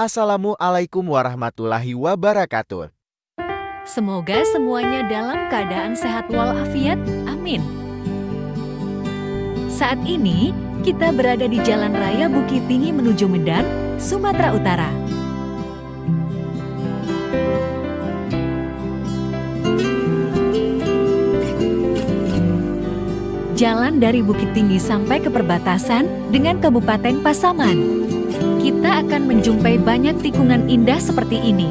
Assalamualaikum warahmatullahi wabarakatuh. Semoga semuanya dalam keadaan sehat walafiat. Amin. Saat ini, kita berada di Jalan Raya Bukit Tinggi menuju Medan, Sumatera Utara. Jalan dari Bukit Tinggi sampai ke perbatasan dengan Kabupaten Pasaman. Kita akan menjumpai banyak tikungan indah seperti ini.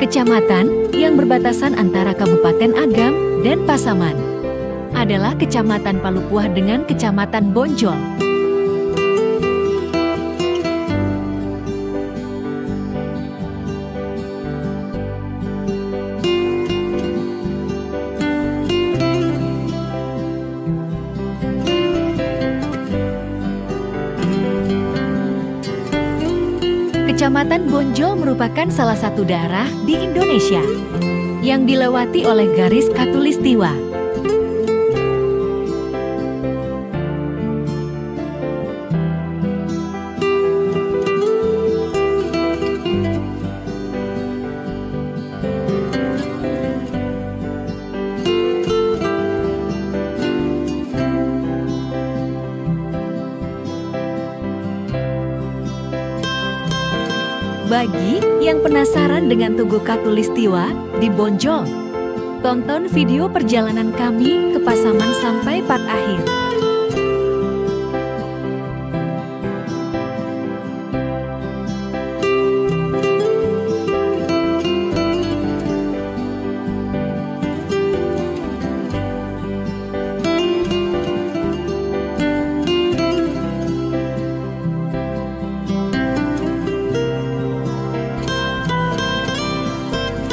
Kecamatan yang berbatasan antara Kabupaten Agam dan Pasaman adalah Kecamatan Palupuah dengan Kecamatan Bonjol. Kecamatan Bonjol merupakan salah satu daerah di Indonesia yang dilewati oleh garis Khatulistiwa. Bagi yang penasaran dengan Tugu Khatulistiwa di Bonjol, tonton video perjalanan kami ke Pasaman sampai part akhir.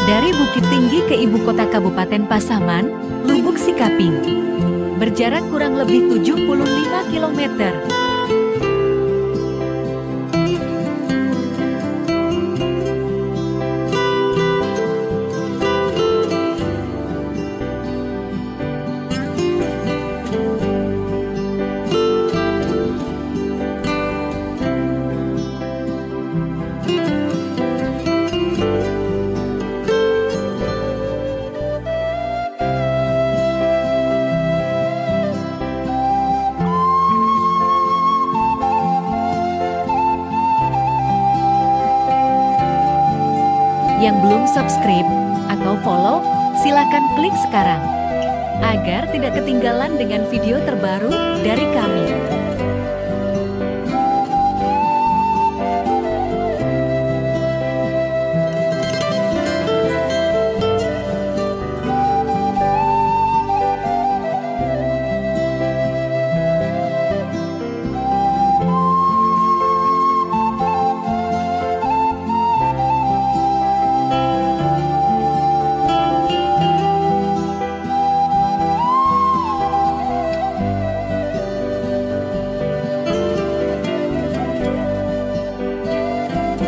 Dari Bukit Tinggi ke ibu kota Kabupaten Pasaman, Lubuk Sikaping, berjarak kurang lebih 75 km. Yang belum subscribe atau follow, silakan klik sekarang agar tidak ketinggalan dengan video terbaru dari kami.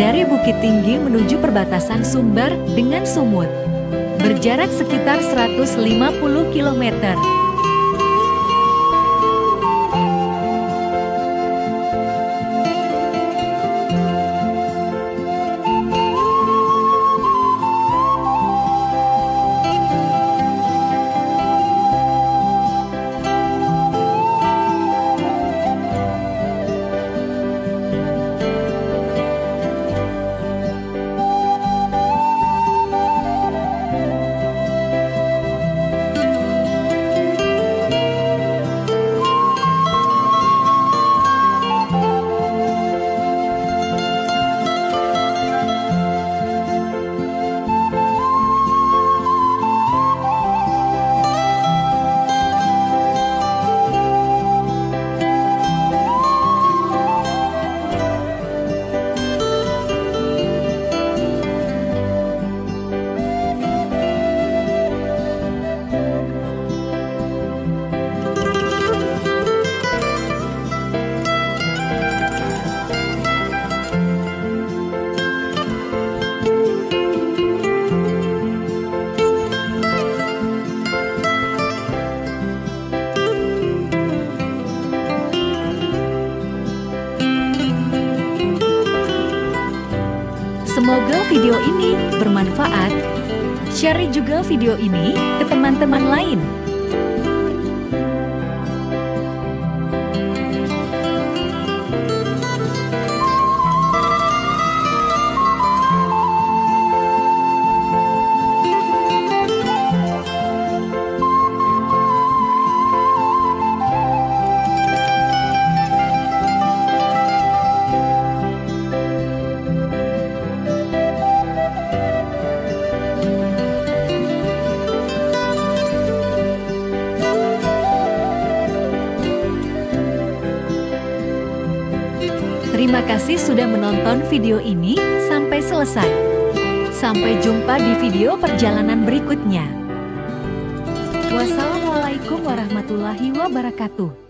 Dari Bukit Tinggi menuju perbatasan Sumbar dengan Sumut, berjarak sekitar 150 km. video ini bermanfaat, share juga video ini ke teman-teman lain. Terima kasih sudah menonton video ini sampai selesai. Sampai jumpa di video perjalanan berikutnya. Wassalamualaikum warahmatullahi wabarakatuh.